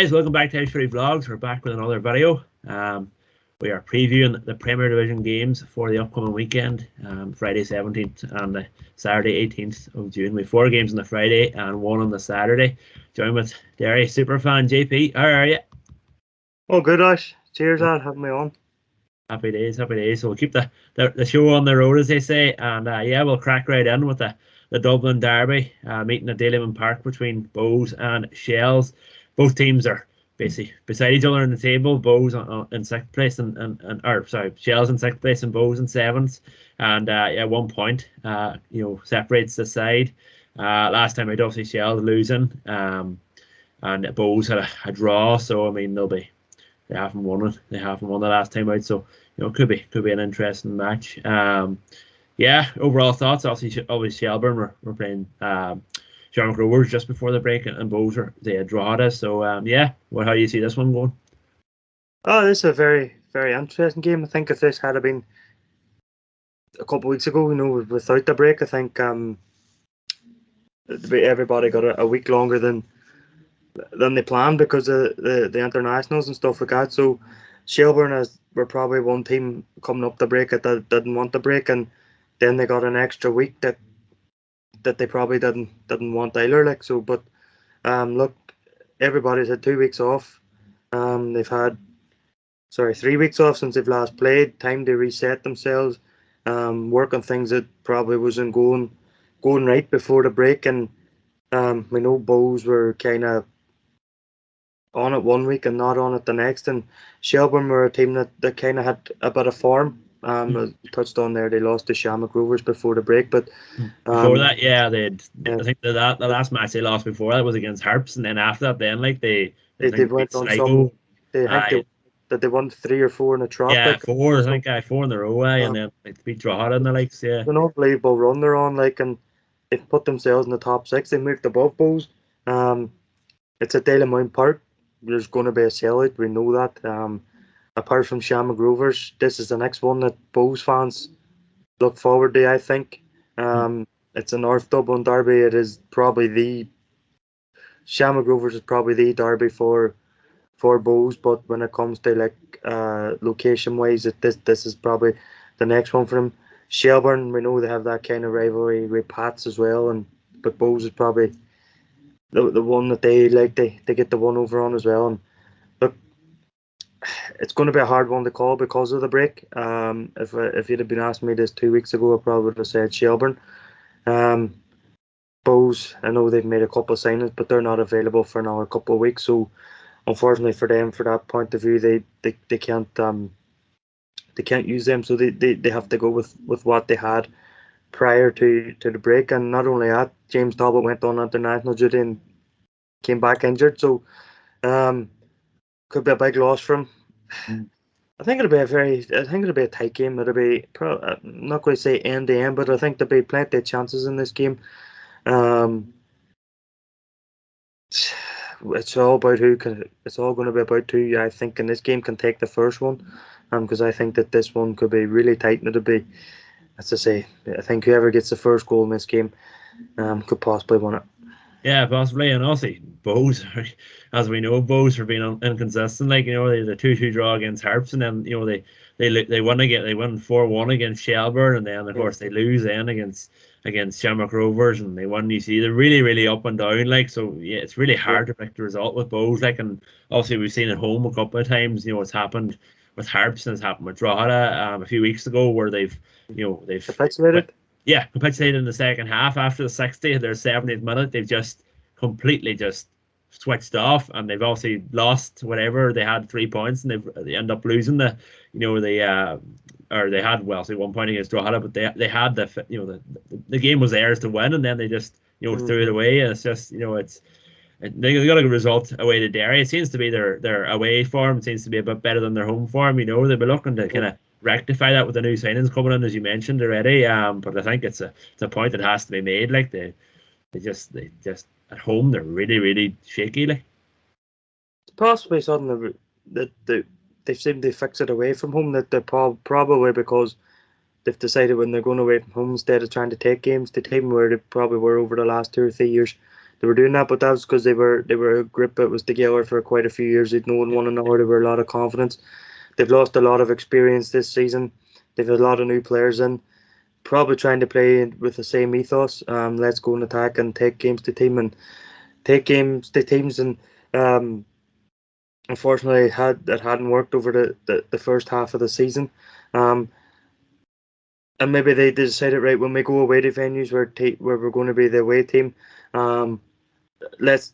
guys, welcome back to House Footy Vlogs. We're back with another video. We are previewing the Premier Division games for the upcoming weekend, Friday 17th and the Saturday 18th of June. We have 4 games on the Friday and 1 on the Saturday. Joined with Derry superfan JP. How are you? Oh, good, Ash. Cheers, Dad. Have me on. Happy days, happy days. So we'll keep the show on the road, as they say, and yeah, we'll crack right in with the Dublin derby, meeting at Daleyman Park between Bows and Shells. Both teams are basically beside each other on the table. Bows in 6th place Shells in 6th place and Bows in 7th, and yeah, 1 point separates the side. Last time I'd obviously Shells losing, and Bows had a draw, so I mean they haven't won it. They haven't won the last time out, so it could be an interesting match. Yeah, overall thoughts. Obviously Shelbourne were playing Shamrock Rovers just before the break, and Bows they had Drogheda. So yeah, how do you see this one going? Oh, this is a very, very interesting game. I think if this had been a couple of weeks ago, without the break, I think everybody got a week longer than they planned because of the internationals and stuff like that. So Shelbourne were probably one team coming up the break that didn't want the break, and then they got an extra week that they probably didn't want either. Like so, but look, everybody's had 2 weeks off. They've had 3 weeks off since they've last played. Time to reset themselves, work on things that probably wasn't going right before the break. And we know Bows were kind of on it 1 week and not on it the next. And Shelbourne were a team that kind of had a bit of form. Touched on there, they lost to Shamrock Rovers before the break, but before that, yeah, I think the last match they lost before that was against Harps, and then after that, then they went on Sligo. They won 3 or 4 in a trot. Yeah, 4. I think 4 in a row, and then they beat Drogheda and the likes. Yeah, it's an unbelievable run they're on, and they've put themselves in the top 6. They moved above Bows. It's at Daleyman Park. There's going to be a sellout. We know that. Apart from Shamrock Rovers, this is the next one that Bows fans look forward to, I think. It's a North Dublin derby. It is probably Shamrock Rovers is probably the derby for Bows, but when it comes to location wise, this is probably the next one for them. Shelbourne, we know they have that kind of rivalry with Pats as well, but Bows is probably the one that they get the one over on as well. And look, it's going to be a hard one to call because of the break. If you'd have been asking me this 2 weeks ago, I probably would have said Shelbourne. Bows, I know they've made a couple of signings, but they're not available for another couple of weeks. So unfortunately for them, for that point of view, they can't use them. So they have to go with what they had prior to the break. And not only that, James Talbot went on international duty and came back injured. So could be a big loss for him. I think it'll be a tight game. It'll be I'm not going to say end to end, but I think there'll be plenty of chances in this game. It's all about it's all going to be about who I think in this game can take the first one, because I think that this one could be really tight, and it'll be, as I say, I think whoever gets the first goal in this game could possibly win it. Yeah, possibly. And also Bows, as we know, Bows for being inconsistent. They the 2-2 draw against Harps, and then they won again. They won 4-1 against Shelbourne, and then of course they lose then against Shamrock Rovers, and they won. You see, they're really, really up and down. So yeah, it's really hard to pick the result with Bows. And obviously we've seen at home a couple of times. It's happened with Harps and it's happened with Drogheda a few weeks ago, where they've capitulated. Yeah, capitulated in the second half after the 60th, their 70th minute. They've just completely switched off, and they've obviously lost whatever. They had 3 points, and they end up losing they had 1 point against Drogheda, but they had the game was theirs to win, and then they just threw it away. And it's just they got a good result away to Derry. It seems to be their away form seems to be a bit better than their home form. They've been looking to kind of rectify that with the new signings coming in, as you mentioned already. But I think it's a point that has to be made. They just at home they're really, really shaky. It's possibly something that they seem to fix it away from home. That they're probably because they've decided when they're going away from home, instead of trying to take games, the team where they probably were over the last 2 or 3 years, were doing that, but that was because they were a group that was together for quite a few years. They'd known one another. There were a lot of confidence. They've lost a lot of experience this season. They've had a lot of new players in, probably trying to play with the same ethos. Let's go and attack and take games to teams, and unfortunately that hadn't worked over the first half of the season. And maybe they decided, right, when we go away to venues where we're going to be the away team, let's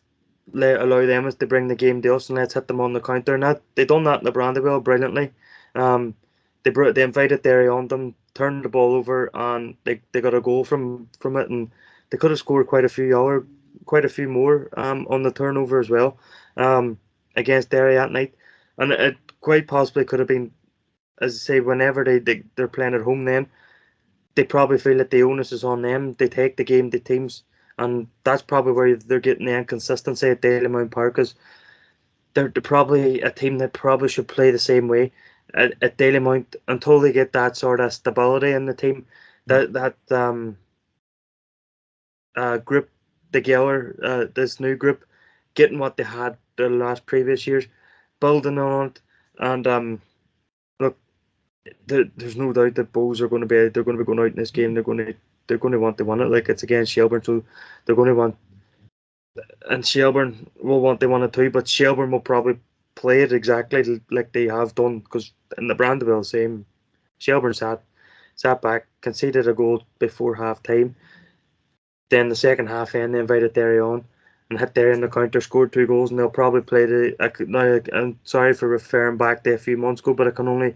allow them to bring the game to us and let's hit them on the counter. And they done that in the Brandywell brilliantly. They invited Derry on them, turned the ball over, and they got a goal from it, and they could have scored quite a few more on the turnover as well against Derry that night, and it quite possibly could have been, as I say, whenever they're playing at home, then they probably feel that the onus is on them. They take the game to teams, and that's probably where they're getting the inconsistency at Dalymount Park, because they're probably a team that probably should play the same way at Dalymount until they get that sort of stability in the team, that group together, this new group, getting what they had the last previous years, building on it, and look, there's no doubt that Bows are going to be going out in this game. They're going to want to win it. Like, it's against Shelbourne, so they're going to want, and Shelbourne will want it too. But Shelbourne will probably play it exactly like they have done, because in the Brandywell, same. Shelbourne sat back, conceded a goal before half time. Then the second half end, they invited Derry on and hit Derry in the counter, scored 2 goals, and they'll probably play I'm sorry for referring back to a few months ago, but I can only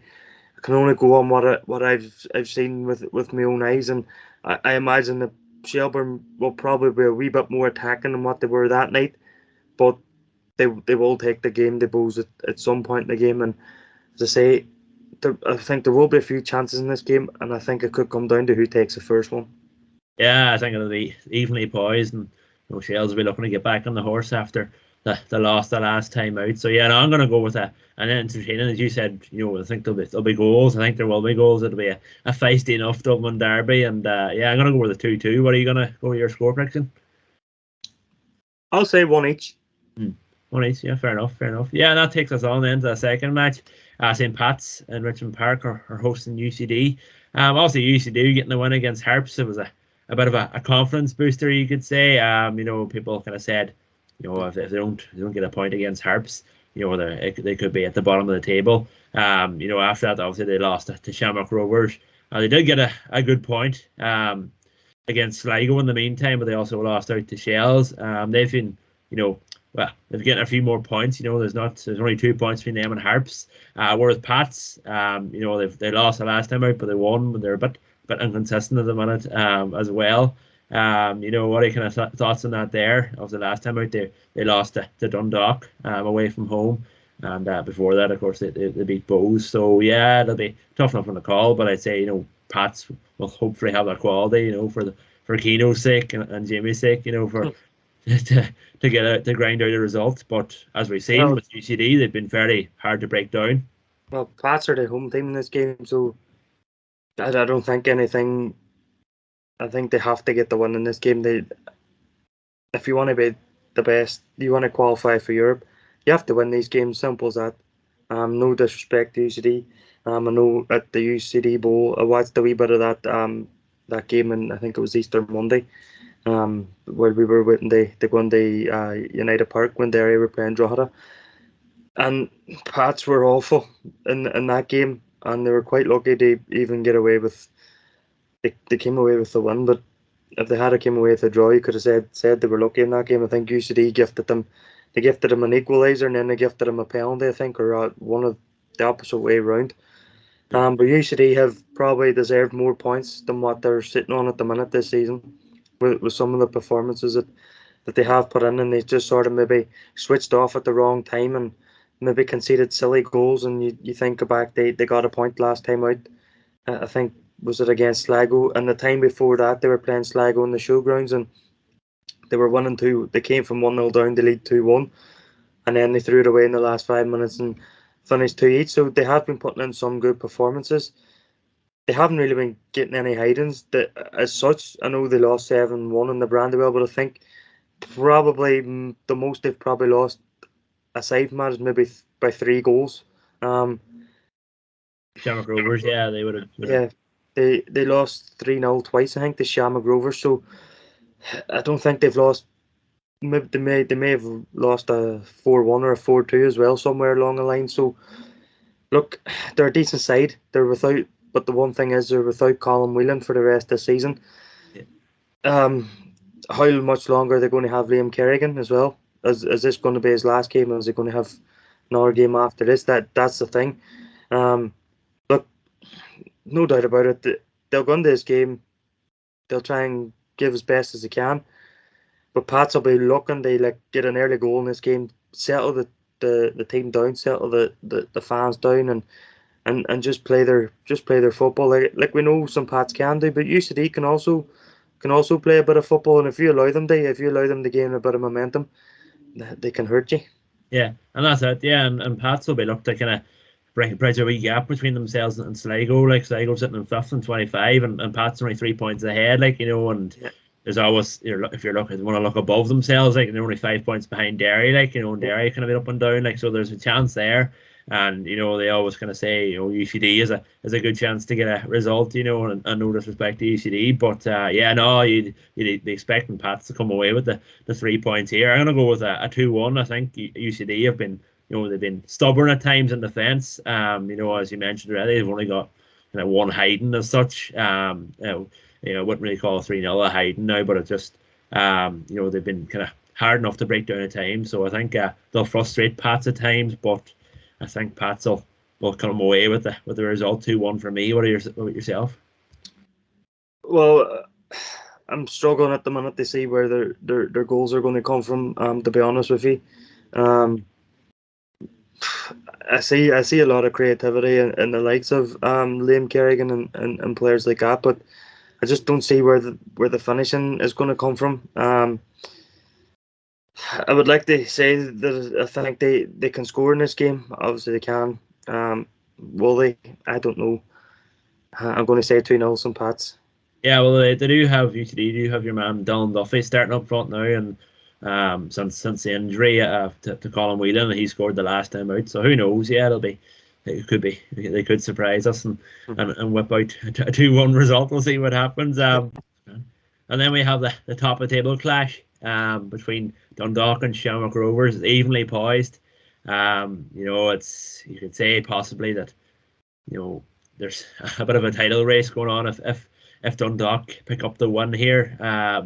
go on what I've seen with my own eyes, and I imagine that Shelbourne will probably be a wee bit more attacking than what they were that night, but they will take the game to Bows at some point in the game. And as I say, I think there will be a few chances in this game, and I think it could come down to who takes the first one. Yeah, I think it'll be evenly poised, and Shells will be looking to get back on the horse after the loss the last time out. So yeah, no, I'm going to go with that. And then entertaining, as you said, I think there'll be goals. I think there will be goals. It'll be a feisty enough Dublin derby, and yeah, I'm going to go with a 2-2. What are you going to go with your score prediction? I'll say 1 each. 1 each, yeah, fair enough. Yeah, that takes us on then to the second match. St. Pat's in Richmond Park are hosting UCD. Also UCD getting the win against Harps. It was a bit of a confidence booster, you could say. People kind of said, if they don't get a point against Harps, they could be at the bottom of the table. After that, obviously they lost to Shamrock Rovers. They did get a good point against Sligo in the meantime, but they also lost out to Shells. They've been, they've getting a few more points. There's only 2 points between them and Harps. Whereas Pats, they lost the last time out, but they won. But they're a bit inconsistent at the minute as well. What are your kind of thoughts on that there? Of the last time out, they lost to Dundalk away from home, and before that, of course, they beat Bows. So yeah, it'll be tough enough on the call, but I'd say Pats will hopefully have that quality, for Keno's sake and Jamie's sake, for to grind out a result. But as we've seen with UCD, they've been very hard to break down. Well, Pats are the home team in this game, so I don't think anything. I think they have to get the win in this game. If you want to be the best, you want to qualify for Europe, you have to win these games. Simple as that. No disrespect to UCD. I know at the UCD Bowl, I watched a wee bit of that game, and I think it was Easter Monday, where we were waiting to go into United Park when Derry were playing Drogheda, and Pats were awful in that game, and they were quite lucky to even get away with. They came away with the win, but if they had came away with a draw, you could have said they were lucky in that game. I think UCD gifted them an equaliser, and then they gifted them a penalty, I think, or one of the opposite way around. But UCD have probably deserved more points than what they're sitting on at the minute this season, with some of the performances that they have put in, and they just sort of maybe switched off at the wrong time and maybe conceded silly goals. And you think back, they got a point last time out. I think, was it against Sligo? And the time before that, they were playing Sligo in the showgrounds, and they were 1-2. They came from 1-0 down to lead 2-1, and then they threw it away in the last 5 minutes and finished 2 each. So they have been putting in some good performances. They haven't really been getting any hidings as such. I know they lost 7-1 in the Brandywell, but I think probably the most they've probably lost aside from that is maybe by 3 goals. Shamrock Rovers, yeah, they would have. Yeah, they lost 3-0 twice, I think, to Shamrock Rovers. So I don't think they've lost. Maybe they may have lost a 4-1 or a 4-2 as well somewhere along the line. So look, they're a decent side. They're without, but the one thing is they're without Colin Whelan for the rest of the season. Yeah. How much longer are they going to have Liam Kerrigan as well? Is this going to be his last game? Or is he going to have another game after this? That's the thing. Look, no doubt about it. They'll go into this game. They'll try and give as best as they can. But Pats will be looking. They like get an early goal in this game, settle the team down, settle the fans down, and just play their football. Like we know some Pats can do, but UCD can also play a bit of football. And if you allow them to gain a bit of momentum, they can hurt you. Yeah, and that's it. Yeah, and Pats will be looked to kind of bridge a wee gap between themselves and Sligo. Like Sligo sitting in fifth and 25, and Pats only 3 points ahead. Like and Yeah. there's always if you're looking want to look above themselves, like they're only 5 points behind Derry. Like and Derry kind of been up and down. Like so, there's a chance there. And they always kind of say UCD is a good chance to get a result. And no disrespect to UCD, but yeah, no, you'd be expecting Pats to come away with the 3 points here. I'm gonna go with a 2-1. I think UCD have been they've been stubborn at times in defence. As you mentioned already, they've only got one hiding as such. I wouldn't really call 3-0 a hiding now, but it just they've been kind of hard enough to break down at times. So I think they'll frustrate Pats at times, but I think Pats will come away with the result 2-1 for me. What about yourself? Well, I'm struggling at the minute to see where their goals are going to come from. To be honest with you, I see a lot of creativity in the likes of Liam Kerrigan and players like that, but I just don't see where the finishing is going to come from. I would like to say that I think they can score in this game. Obviously, they can. Will they? I don't know. I'm going to say 2-0 some Pats. Yeah, well, they do have UCD. Do have your man Dylan Duffy starting up front now, and since the injury to Colin Whelan, he scored the last time out. So who knows? Yeah, they could surprise us and whip out a 2-1 result. We'll see what happens. And then we have the top of the table clash between Dundalk and Shamrock Rovers. It's evenly poised. It's you could say possibly that there's a bit of a title race going on if Dundalk pick up the win here.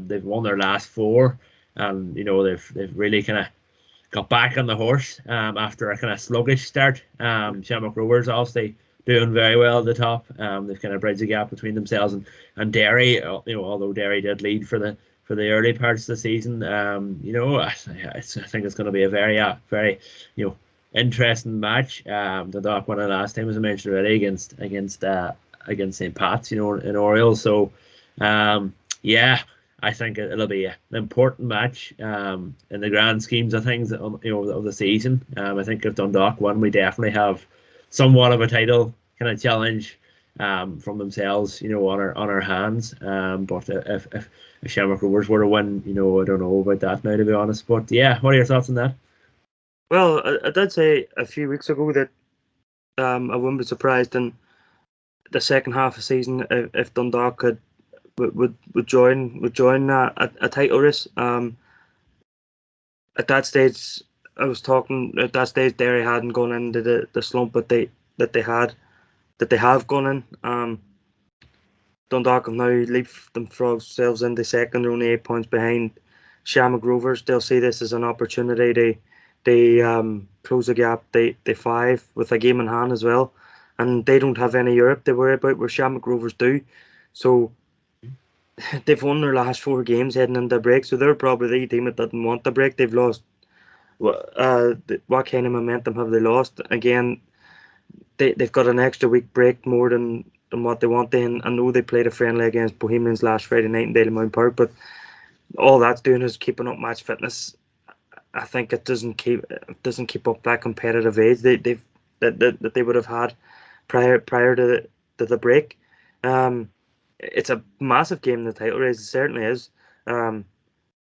They've won their last 4, and they've really kind of got back on the horse after a kind of sluggish start. Shamrock Rovers obviously doing very well at the top. They've kind of bridged the gap between themselves and Derry. Although Derry did lead for the early parts of the season. I think it's going to be a very interesting match. Dundalk won it last time, as I mentioned already, against St. Pat's, in Orioles. So, yeah, I think it'll be an important match in the grand schemes of things, of the season. I think if Dundalk won, we definitely have somewhat of a title kind of challenge from themselves, on our hands. But if Shamrock Rovers were to win, I don't know about that now, to be honest. But yeah, what are your thoughts on that? Well, I did say a few weeks ago that I wouldn't be surprised in the second half of the season if Dundalk would join a title race. At that stage, I was talking. At that stage, Derry hadn't gone into the slump that they have gone in. Dundalk have now leaped themselves into second. They're only 8 points behind Shamrock Rovers. They'll see this as an opportunity. They close the gap. They 5 with a game in hand as well, and they don't have any Europe to worry about where Shamrock Rovers do. So they've won their last 4 games heading into the break. So they're probably the team that didn't want the break. They've lost. What kind of momentum have they lost? Again, they've got an extra week break more than what they want. I know they played a friendly against Bohemians last Friday night in Dalymount Park, but all that's doing is keeping up match fitness. I think it doesn't keep up that competitive edge that they would have had prior to the break. It's a massive game in the title race. It certainly is.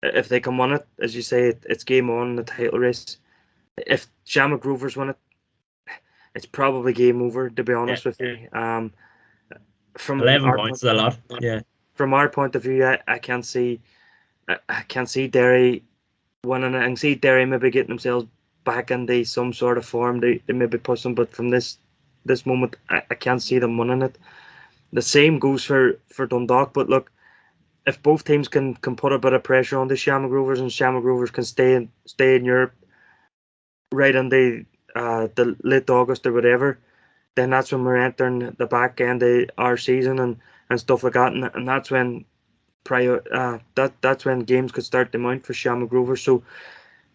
if they can win it, as you say, it's game on in the title race. If Shamrock Rovers win it, it's probably game over, to be honest with you. From 11 our points is a lot. Yeah. From our point of view, I can't see Derry winning it. I can see Derry maybe getting themselves back into some sort of form. They maybe push them, but from this moment, I can't see them winning it. The same goes for Dundalk. But look, if both teams can put a bit of pressure on the Shamrock Rovers, and Shamrock Rovers can stay in Europe right on the late August or whatever, then that's when we're entering the back end of our season and stuff like that, and that's when that's when games could start to mount for Shamrock Rovers. So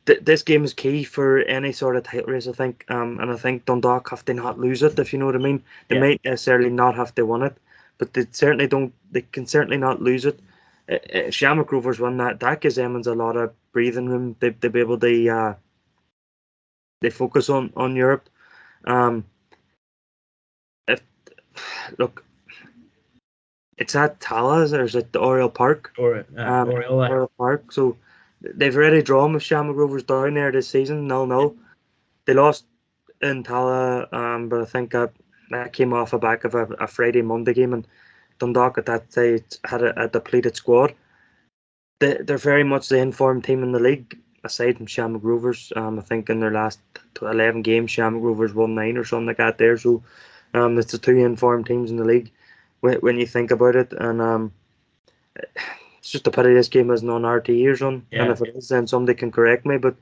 this game is key for any sort of title race, I think, and I think Dundalk have to not lose it, if you know what I mean. They might necessarily not have to win it, but they certainly don't. They can certainly not lose it. Shamrock Rovers win that gives Emmons a lot of breathing room. They be able to they focus on Europe. If look, it's at Tallaght or is it the Oriel Park? Oriel Park. So they've already drawn with Shamrock Rovers down there this season. 0-0. They lost in Tallaght, but I think that came off the back of a Friday Monday game, and Dundalk at that stage had a depleted squad. They're very much the informed team in the league, aside from Shamrock Rovers. I think in their last 11 games, Shamrock Rovers won 9 or something like that there. So it's the two informed teams in the league when you think about it. And it's just a pity this game isn't on RTE or something. Yeah. And if it is, then somebody can correct me. But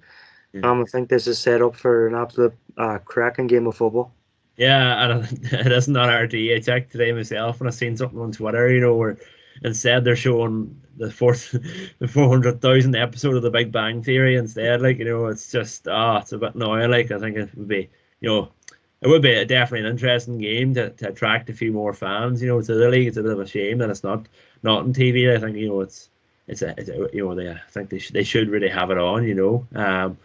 I think this is set up for an absolute cracking game of football. Yeah, and it isn't on RTE. I checked today myself, and I seen something on Twitter, where instead they're showing the 400,000 episode of The Big Bang Theory instead. It's just it's a bit annoying. I think it would be, it would be definitely an interesting game to attract a few more fans. To the league. It's a bit of a shame that it's not on TV. I think I think they should really have it on.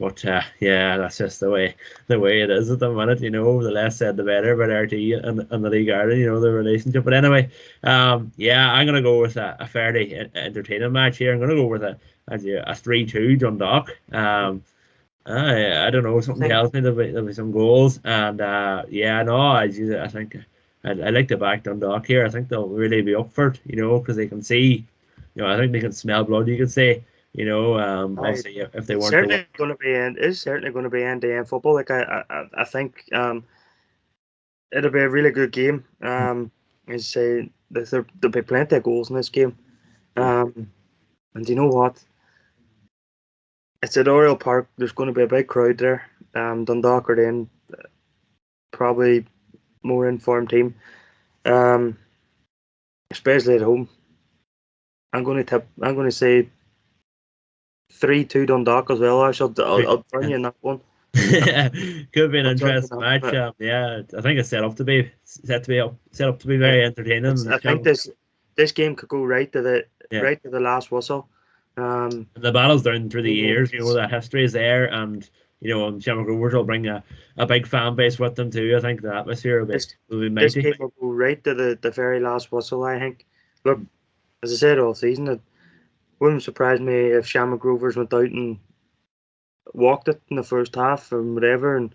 But that's just the way it is at the minute. The less said the better about RTE and the League Ireland. The relationship. But anyway, I'm gonna go with a fairly entertaining match here. I'm gonna go with a 3-2 Dundalk. I don't know. Something tells me there'll be some goals, and I think I like to back Dundalk here. I think they'll really be up for it. Because they can see. I think they can smell blood. You could say. Obviously, if they weren't, it's certainly going to be end-to-end football. I think it'll be a really good game. As I say, there'll be plenty of goals in this game. And you know what? It's at Oriel Park. There's going to be a big crowd there. Dundalk are then probably more informed team, especially at home. I'm going to say 3-2 Dundalk as well. I'll burn you in that one. Could be an interesting match. I think it's set up to be very entertaining. I think this game could go right to the last whistle. The battles down through the years, that history is there, and Shamrock Rovers will bring a big fan base with them too. I think the atmosphere will be mighty. This game will go right to the very last whistle. I think. Look, as I said all season, it wouldn't surprise me if Shamrock Rovers went out and walked it in the first half or whatever. And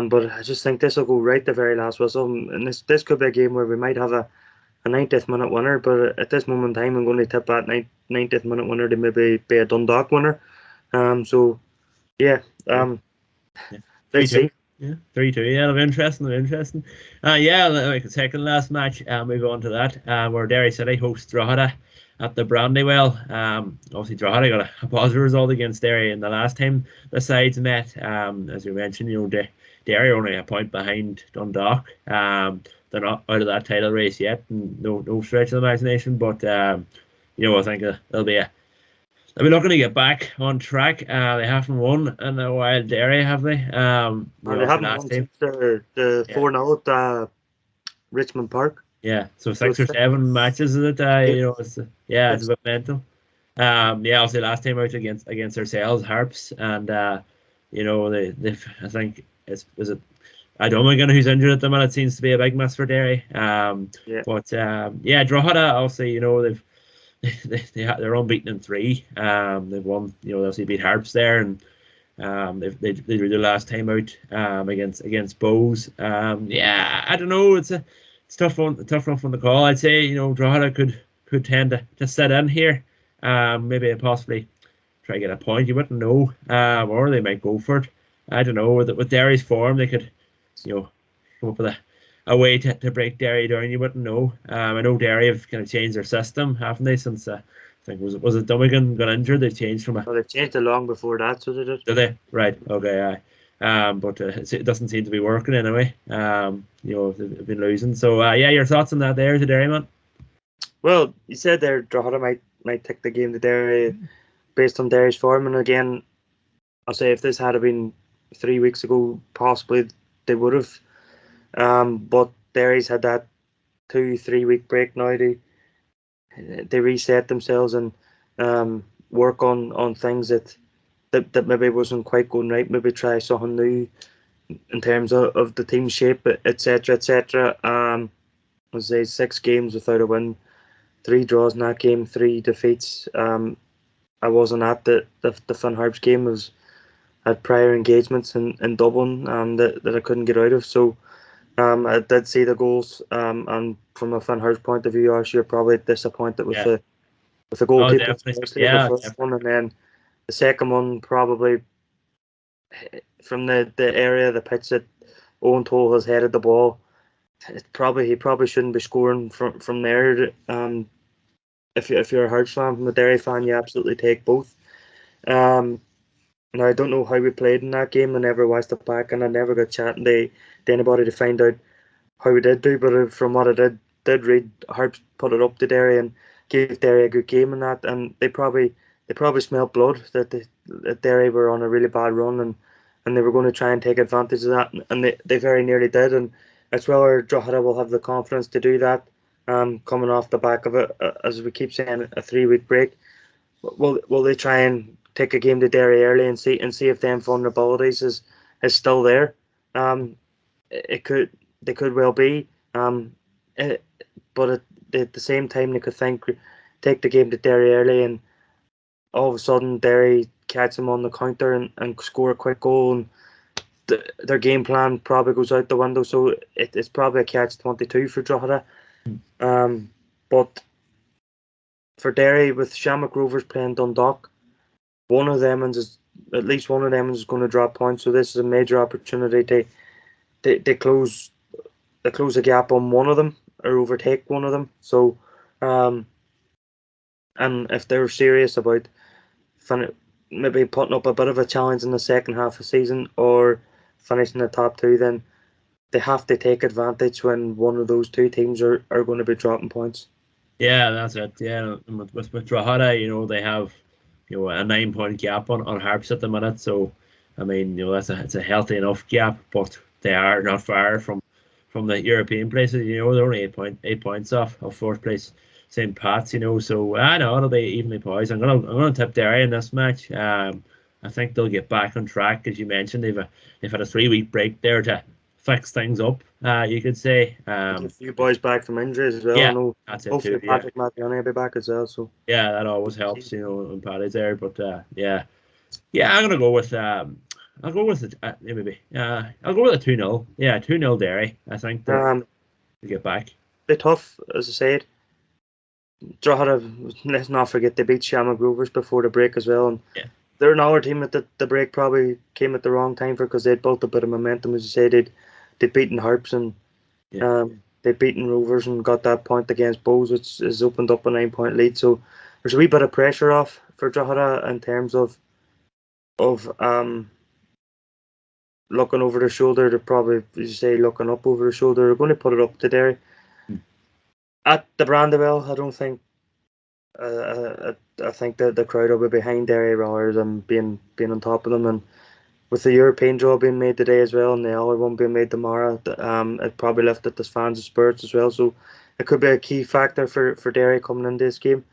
but I just think this will go right to the very last whistle. And this could be a game where we might have a 90th minute winner. But at this moment in time, I'm going to tip that 90th minute winner to maybe be a Dundalk winner. So yeah. 3-2. Yeah, 3-2. Yeah, it'll be interesting. Like the second last match, move on to that. Where Derry City hosts Drogheda at the Brandywell. Obviously Drogheda got a positive result against Derry in the last time the sides met. As you mentioned, Derry are only a point behind Dundalk. They're not out of that title race yet, and no stretch of the imagination. But I think they'll be looking to get back on track. They haven't won in a while. Derry, have they? They haven't won since the 4-0 at Richmond Park. Yeah, so 6 or 7 matches is it? It's a bit mental. Obviously last time out against ourselves, Harps, and they've I think is it Adomagan who's injured at the minute seems to be a big miss for Derry. But Drogheda obviously they've they're unbeaten in 3. They've won, they obviously beat Harps there, and they drew their last time out against Bows. I don't know. It's tough one from the call. I'd say Drogheda could tend to sit in here, maybe possibly try to get a point. You wouldn't know, or they might go for it. I don't know. With Derry's form, they could come up with a way to break Derry down. You wouldn't know. I know Derry have kind of changed their system, haven't they? Since I think was it Dummigan got injured? They changed from a. Well, they've changed it long before that, so they did. Did they? Right. Okay. But it doesn't seem to be working anyway. They've been losing. So your thoughts on that there, the Derry man? Well, you said there Drogheda might take the game to Derry based on Derry's form, and again, I'll say if this had been 3 weeks ago, possibly they would have. But Derry's had that 2-3 week break now. They reset themselves and work on things that maybe wasn't quite going right. Maybe try something new in terms of the team shape, etc., etc. I say 6 games without a win, 3 draws in that game, 3 defeats. I wasn't at the Finn Harps game. Had prior engagements in Dublin that I couldn't get out of. So I did see the goals. And from a Finn Harps point of view, you're probably disappointed with the goalkeeper, especially the first one, and then the second one probably from the area of the pitch that Owen Toll has headed the ball. He probably shouldn't be scoring from there. If you're a Hearts fan, from a Derry fan, you absolutely take both. Now I don't know how we played in that game. I never watched it back, and I never got chatting to anybody to find out how we did do. But from what I did read, Harps put it up to Derry and gave Derry a good game in that, and they probably smelled blood that Derry were on a really bad run, and they were going to try and take advantage of that, and they very nearly did. And that's whether Drogheda will have the confidence to do that, coming off the back of it, as we keep saying, a 3-week break. Will they try and take a game to Derry early and see if them vulnerabilities is still there? They could well be, but at the same time they could take the game to Derry early, and all of a sudden Derry catch them on the counter and score a quick goal, and their game plan probably goes out the window. So it's probably a catch-22 for Drogheda. But for Derry, with Shamrock Rovers playing Dundalk, at least one of them is going to drop points. So this is a major opportunity to close the gap on one of them or overtake one of them. So, and if they're serious about maybe putting up a bit of a challenge in the second half of the season or finishing the top 2, then they have to take advantage when one of those 2 teams are going to be dropping points. Yeah, that's it. Yeah, with Drogheda, they have a 9-point gap on Harps at the minute. So, I mean, it's a healthy enough gap, but they are not far from the European places. They're only 8 points off of 4th place St. Pat's. So I know it'll be evenly poised. I'm gonna tip Derry in this match. I think they'll get back on track, as you mentioned. They've had a 3-week break there to fix things up, you could say. A few boys back from injury as well. Yeah, I know that's it hopefully too. Patrick Mattiani will be back as well. So yeah, that always helps, when Paddy's there. But I'm gonna go with I'll go with it. Maybe I'll go with a 2-0. Yeah, 2-0 Derry. I think to get back. They're tough, as I said. Drogheda, let's not forget, they beat Shamrock Rovers before the break as well, and they're another team that the break probably came at the wrong time for, because they'd built a bit of momentum. As you say, they'd beaten Harps and they'd beaten Rovers and got that point against Bows, which has opened up a 9-point lead. So there's a wee bit of pressure off for Drogheda in terms of looking over their shoulder. They're probably, as you say, looking up over their shoulder. They're going to put it up to Derry. At the Brandywell, I don't think. I think that the crowd will be behind Derry rather than being on top of them. And with the European draw being made today as well, and the other one being made tomorrow, it probably lifted the fans' spirits as well. So it could be a key factor for Derry coming into this game.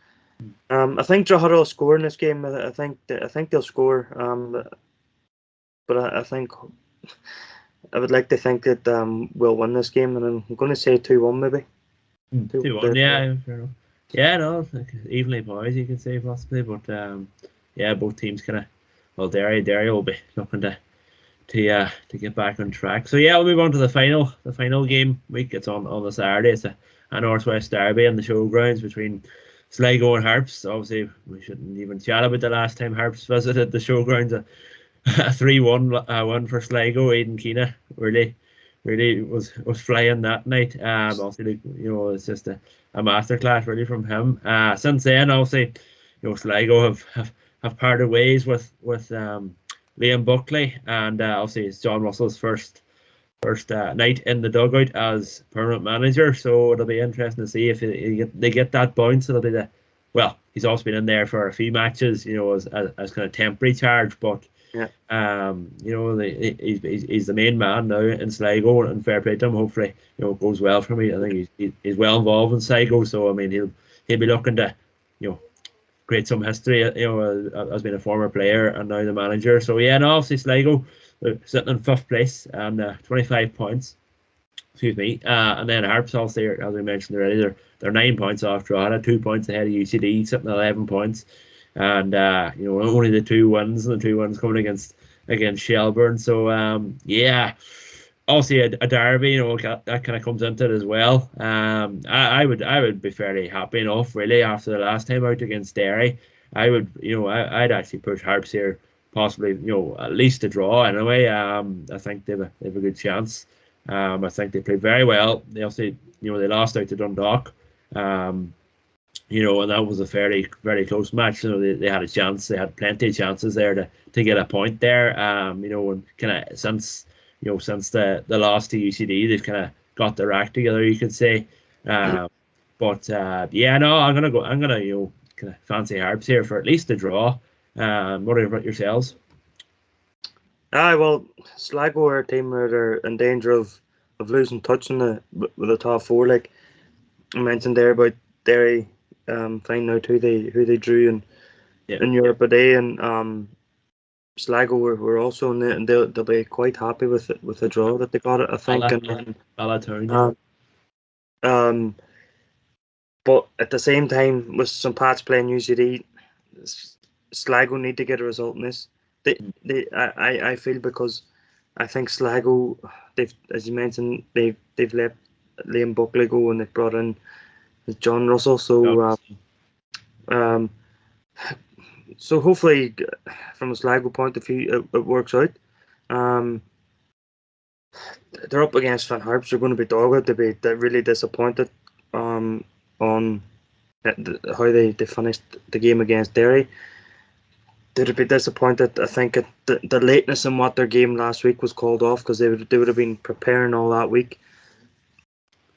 I think Drogheda will score in this game. I think they'll score. But I think I would like to think that we'll win this game, and I'm going to say 2-1 maybe. 2-1, yeah, fair enough. Yeah, no, like, evenly poised, you could say possibly, but yeah, both teams kind of. Well, Derry will be looking to get back on track. So yeah, we'll move on to the final game week. It's on the Saturday. It's a Northwest derby on the showgrounds between Sligo and Harps. Obviously, we shouldn't even chat about the last time Harps visited the showgrounds. A 3-1 win for Sligo. Aidan Keena really was flying that night. Obviously, it's just a masterclass really from him. Since then, obviously, Sligo have parted ways with Liam Buckley, and obviously it's John Russell's first night in the dugout as permanent manager. So it'll be interesting to see if they get that bounce. It'll be well, he's also been in there for a few matches, as kind of temporary charge, but Yeah. he's the main man now in Sligo, and fair play to him. Hopefully, it goes well for me. I think he's well involved in Sligo, so I mean he'll be looking to, create some history, as being a former player and now the manager. So yeah, no, obviously Sligo sitting in fifth place and 25 points. Excuse me. And then Harps also, as we mentioned already, they're 9 points off Drogheda, 2 points ahead of UCD, sitting at 11 points. And only the two wins, and the two wins coming against Shelbourne. So yeah, obviously a derby, that kind of comes into it as well. I would be fairly happy enough really after the last time out against Derry. I'd actually push Harps here, possibly, at least a draw anyway. I think they've a good chance. I think they played very well. They also, they lost out to Dundalk. And that was a very close match. They had a chance. They had plenty of chances there to get a point there. And kind of since the loss to UCD, they've kind of got their act together, you could say. But yeah, no, I'm gonna kind of fancy Harps here for at least a draw. What about yourselves? Well, Sligo are a team where they're in danger of losing touch with the top four. Like I mentioned there about Derry, finding out who they drew in Europe a day, and Sligo were also in it, and they'll be quite happy with the draw that they got. I think, but at the same time, with St Pat's playing UCD, Sligo need to get a result in this. I feel, because I think Sligo, as you mentioned, they've let Liam Buckley go, and they've brought in John Russell. So so hopefully, from a Sligo point of view, it works out. They're up against Van Harps. They're going to be dogged. They're really disappointed on how they finished the game against Derry. They'd be disappointed. I think the lateness in what their game last week was called off, because they would have been preparing all that week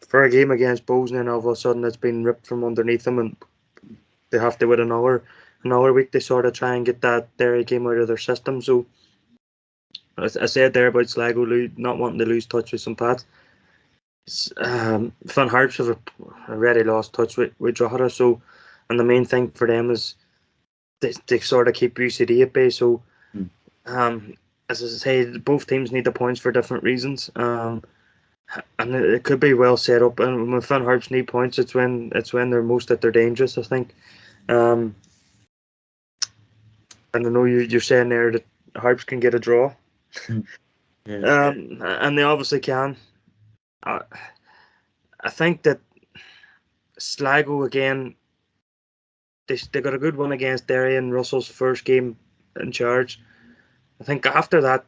for a game against Bohs, and then all of a sudden it's been ripped from underneath them, and they have to wait another week to sort of try and get that Derry game out of their system. So as I said there about Sligo not wanting to lose touch with St Pat, Van Harps have already lost touch with Drogheda. So, and the main thing for them is they sort of keep UCD at bay. So, as I say, both teams need the points for different reasons. And it could be well set up. And when Van Harps need points, it's when they're most at their dangerous, I think. And I know you're saying there that Harps can get a draw. Yeah. And they obviously can. I think that Sligo, again, they got a good one against Derry in Russell's first game in charge. I think after that,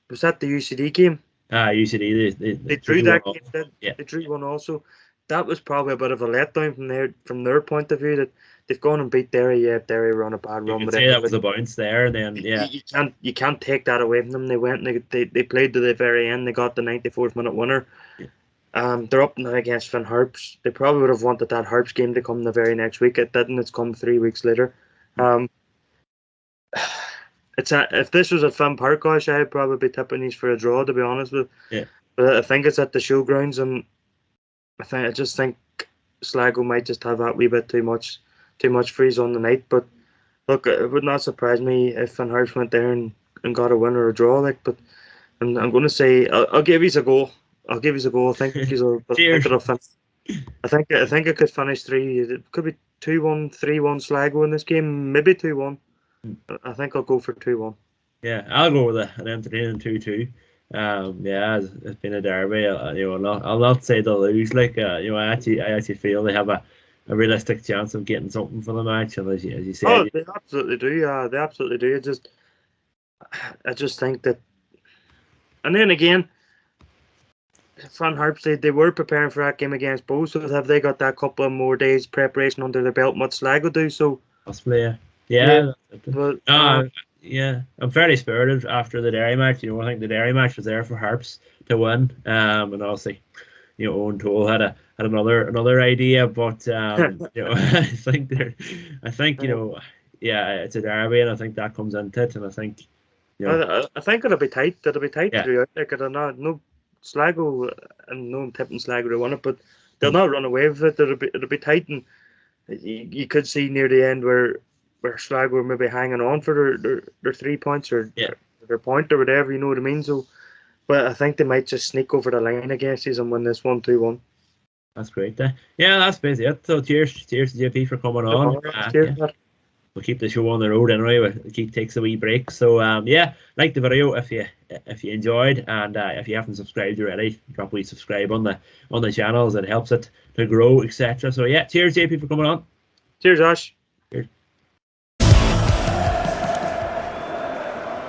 was that the UCD game? UCD. They drew that game. Yeah. They drew one also. That was probably a bit of a letdown from their point of view, that they've gone and beat Derry. Yeah, Derry were on a bad run. You could say that was a bounce there, and then you can't take that away from them. They went and they played to the very end. They got the 94th minute winner. Yeah. They're up now against Van Harps. They probably would have wanted that Harps game to come the very next week. It didn't. It's come 3 weeks later. If this was at Finn Park, I'd probably be tipping these for a draw, to be honest with you. Yeah. But I think it's at the showgrounds, and I just think Sligo might just have that wee bit too much freeze on the night. But look, it would not surprise me if Van Harps went there and got a win or a draw. But I'm going to say I'll give you a goal. I think he's a. Cheers. I think it could finish 3. It could be 2-1, 3-1 Sligo in this game, maybe 2-1. I think I'll go for 2-1. Yeah, I'll go with an entertaining 2-2. Yeah, it's been a derby. I'll not say they'll lose. I actually feel they have a realistic chance of getting something for the match. And as you Oh, said, they absolutely do. Yeah, they absolutely do. I just think that, and then again, Van Harps, they were preparing for that game against Bow, so have they got that couple of more days preparation under their belt? What Sligo do? So possibly, yeah, yeah, no, but yeah, I'm fairly spirited after the Derry match. I think the Derry match was there for Harps to win. And obviously, Owen Toole had another idea, but I think yeah, it's a derby, and I think that comes into it, and I think I think it'll be tight. It'll be tight yeah, throughout. Like, it'll not, no Sligo, and no tipping Sligo to win it, but they'll mm, not run away with it. It'll be tight, and you could see near the end where Sligo were maybe hanging on for their 3 points or yeah, their point or whatever. You know what I mean? So, but I think they might just sneak over the line against us and win this 1-2-1. that's great. Yeah, that's basically it. So cheers to JP for coming on. Cheers, Yeah. Matt. We'll keep the show on the road anyway. We'll keep takes a wee break. So yeah, like the video if you enjoyed, and if you haven't subscribed already, drop a wee subscribe on the channels. It helps it to grow, etc. So yeah, cheers JP for coming on. Cheers, Ash.